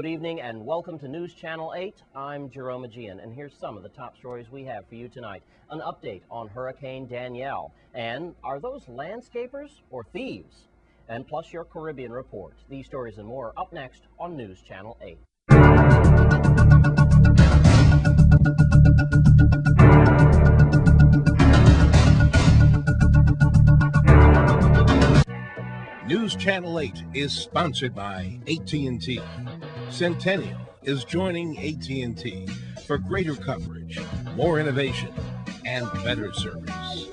Good evening and welcome to News Channel 8. I'm Jerome Aegean, and here's some of the top stories we have for you tonight. An update on Hurricane Danielle. And are those landscapers or thieves? And plus your Caribbean report. These stories and more up next on News Channel 8. News Channel 8 is sponsored by AT&T. Centennial is joining AT&T for greater coverage, more innovation, and better service.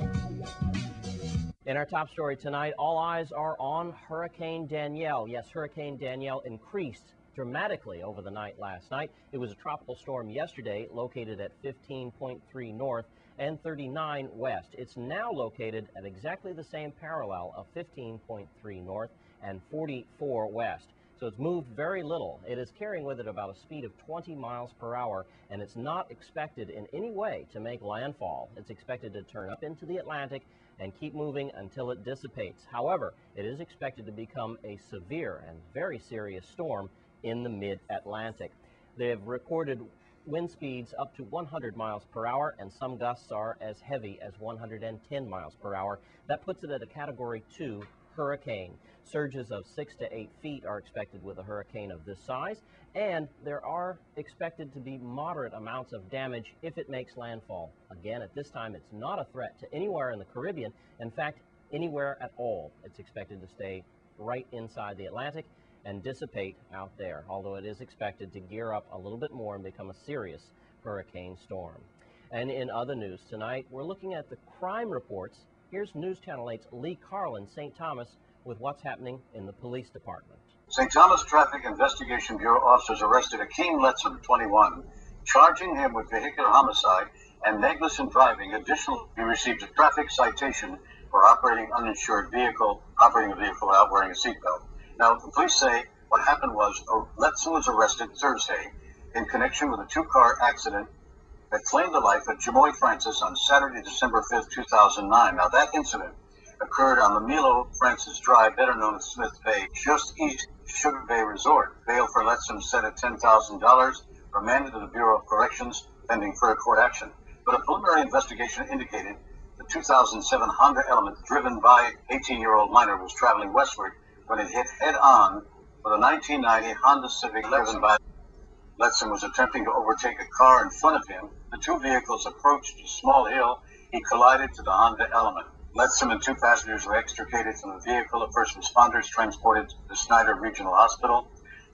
In our top story tonight, all eyes are on Hurricane Danielle. Yes, Hurricane Danielle increased dramatically over the night last night. It was a tropical storm yesterday, located at 15.3 north and 39 west. It's now located at exactly the same parallel of 15.3 north and 44 west. So it's moved very little. It is carrying with it about a speed of 20 miles per hour, and it's not expected in any way to make landfall. It's expected to turn up into the Atlantic and keep moving until it dissipates. However, it is expected to become a severe and very serious storm in the mid-Atlantic. They have recorded wind speeds up to 100 miles per hour, and some gusts are as heavy as 110 miles per hour. That puts it at a Category 2 hurricane. Surges of 6 to 8 feet are expected with a hurricane of this size, and there are expected to be moderate amounts of damage if it makes landfall. Again, at this time, it's not a threat to anywhere in the Caribbean. In fact, anywhere at all. It's expected to stay right inside the Atlantic and dissipate out there, although it is expected to gear up a little bit more and become a serious hurricane storm. And in other news tonight, we're looking at the crime reports. Here's News Channel 8's Lee Carl in St. Thomas with what's happening in the police department. St. Thomas Traffic Investigation Bureau officers arrested Akeem Letsom, 21, charging him with vehicular homicide and negligent driving. Additionally, he received a traffic citation for operating a vehicle without wearing a seatbelt. Now, the police say what happened was Letsom was arrested Thursday in connection with a two-car accident that claimed the life of Jamoy Francis on Saturday, December 5th, 2009. Now, that incident occurred on the Milo Francis Drive, better known as Smith Bay, just east Sugar Bay Resort. Bail for Letsom set at $10,000, remanded to the Bureau of Corrections, pending further court action. But a preliminary investigation indicated the 2007 Honda Element, driven by 18-year-old minor, was traveling westward when it hit head-on with a 1990 Honda Civic driven by Letsom was attempting to overtake a car in front of him. The two vehicles approached a small hill. He collided to the Honda Element. Letsom and two passengers were extricated from the vehicle. The first responders transported to the Snyder Regional Hospital.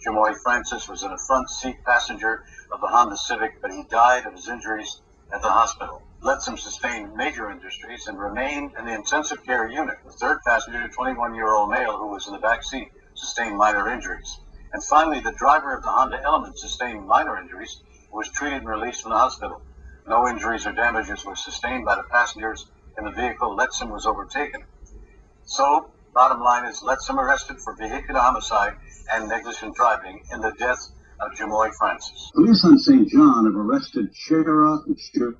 Jamoy Francis was in a front seat passenger of the Honda Civic, but he died of his injuries at the hospital. Letsom sustained major injuries and remained in the intensive care unit. The third passenger, a 21-year-old male who was in the back seat, sustained minor injuries. And finally, the driver of the Honda Element sustained minor injuries, was treated and released from the hospital. No injuries or damages were sustained by the passengers in the vehicle Letsom was overtaken. So, bottom line is Letsom arrested for vehicular homicide and negligent driving in the death of Jamoy Francis. Police on St. John have arrested Shara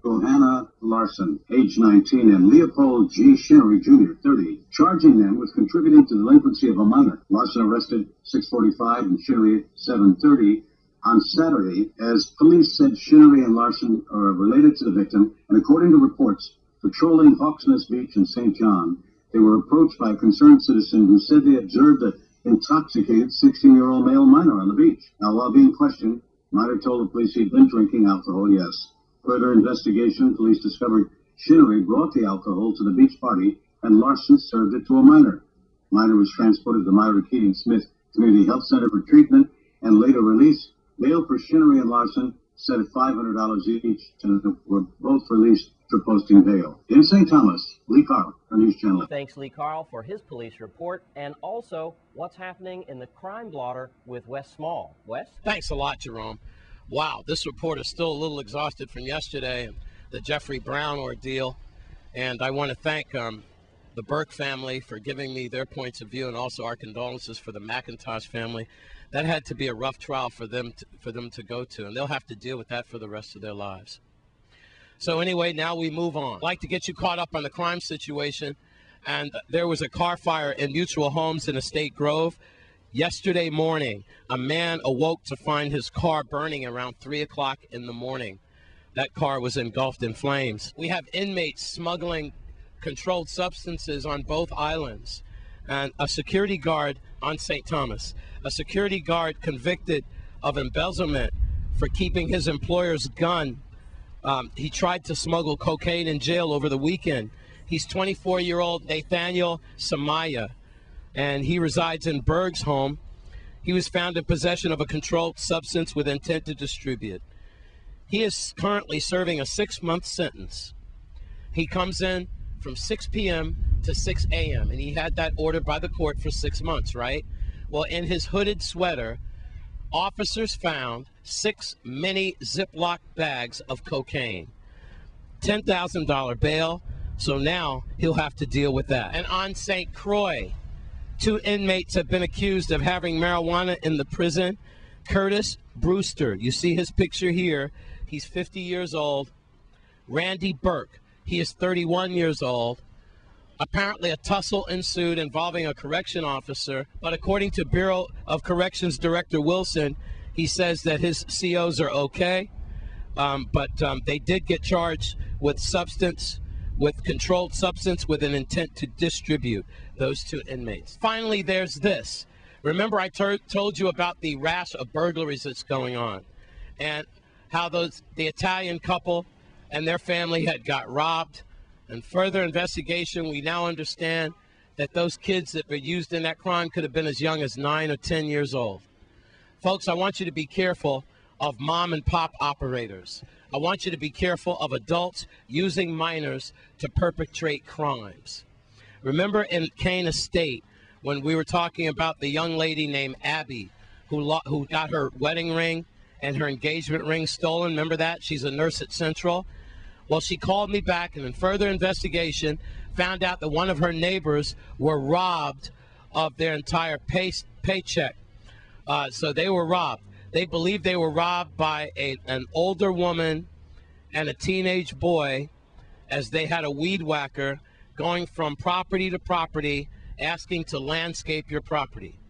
Johanna Larson, age 19, and Leopold G. Shinnery, Jr., 30, charging them with contributing to the delinquency of a minor. Larson arrested 6:45 and Shinnery 7:30 on Saturday, as police said Shinnery and Larson are related to the victim, and according to reports, patrolling Hawksnest Beach in St. John, they were approached by a concerned citizen who said they observed a intoxicated 16-year-old male minor on the beach. Now, while being questioned, minor told the police he'd been drinking alcohol, yes. Further investigation, police discovered Shinnery brought the alcohol to the beach party and Larson served it to a minor. Minor was transported to the Myra Keating Smith Community Health Center for treatment and later released. Bail for Shinnery and Larson set at $500 each, and were both released for posting bail. In St. Thomas, Lee Carl, for News Channel. Thanks, Lee Carl, for his police report, and also what's happening in the crime blotter with Wes Small. Wes? Thanks a lot, Jerome. Wow, this report is still a little exhausted from yesterday and the Jeffrey Brown ordeal, and I want to thank the Burke family for giving me their points of view, and also our condolences for the McIntosh family. That had to be a rough trial for them to go to, and they'll have to deal with that for the rest of their lives. So anyway, now we move on. I'd like to get you caught up on the crime situation. And there was a car fire in Mutual Homes in Estate Grove. Yesterday morning, a man awoke to find his car burning around 3 o'clock in the morning. That car was engulfed in flames. We have inmates smuggling controlled substances on both islands. And a security guard on St. Thomas, a security guard convicted of embezzlement for keeping his employer's gun. He tried to smuggle cocaine in jail over the weekend. He's 24-year-old Nathaniel Samaya, and he resides in Berg's home. He was found in possession of a controlled substance with intent to distribute. He is currently serving a 6-month sentence. He comes in from 6 p.m. to 6 a.m., and he had that ordered by the court for 6 months, right? Well, in his hooded sweater, officers found 6 mini Ziploc bags of cocaine. $10,000 bail, so now he'll have to deal with that. And on St. Croix, 2 inmates have been accused of having marijuana in the prison. Curtis Brewster, you see his picture here. He's 50 years old. Randy Burke, he is 31 years old. Apparently a tussle ensued involving a correction officer, but according to Bureau of Corrections Director Wilson, he says that his COs are okay, but they did get charged with controlled substance with an intent to distribute, those 2 inmates. Finally, there's this. Remember I told you about the rash of burglaries that's going on, and how the Italian couple and their family had got robbed. And further investigation, we now understand that those kids that were used in that crime could have been as young as 9 or 10 years old. Folks, I want you to be careful of mom and pop operators. I want you to be careful of adults using minors to perpetrate crimes. Remember in Kane Estate, when we were talking about the young lady named Abby who got her wedding ring and her engagement ring stolen? Remember that? She's a nurse at Central. Well, she called me back, and in further investigation, found out that one of her neighbors were robbed of their entire paycheck. So they were robbed. They believe they were robbed by an older woman and a teenage boy, as they had a weed whacker going from property to property, asking to landscape your property.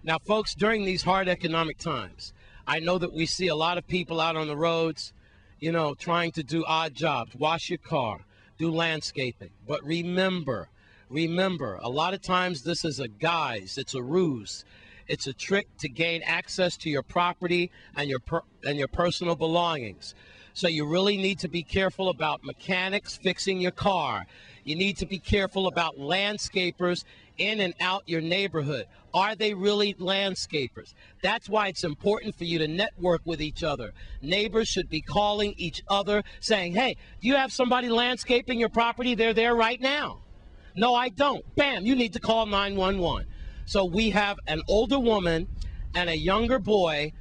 Now, folks, during these hard economic times, I know that we see a lot of people out on the roads, you know, trying to do odd jobs, wash your car, do landscaping. But remember, a lot of times this is a guise, it's a ruse. It's a trick to gain access to your property and your personal belongings. So you really need to be careful about mechanics fixing your car. You need to be careful about landscapers in and out your neighborhood. Are they really landscapers? That's why it's important for you to network with each other. Neighbors should be calling each other saying, hey, do you have somebody landscaping your property? They're there right now. No, I don't. Bam, you need to call 911. So we have an older woman and a younger boy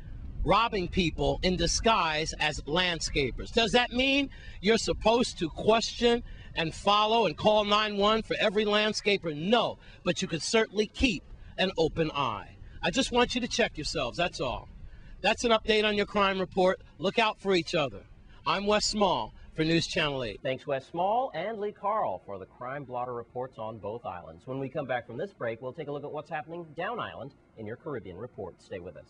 robbing people in disguise as landscapers. Does that mean you're supposed to question and follow and call 911 for every landscaper? No, but you could certainly keep an open eye. I just want you to check yourselves, that's all. That's an update on your crime report. Look out for each other. I'm Wes Small for News Channel 8. Thanks, Wes Small and Lee Carl, for the crime blotter reports on both islands. When we come back from this break, we'll take a look at what's happening down island in your Caribbean report. Stay with us.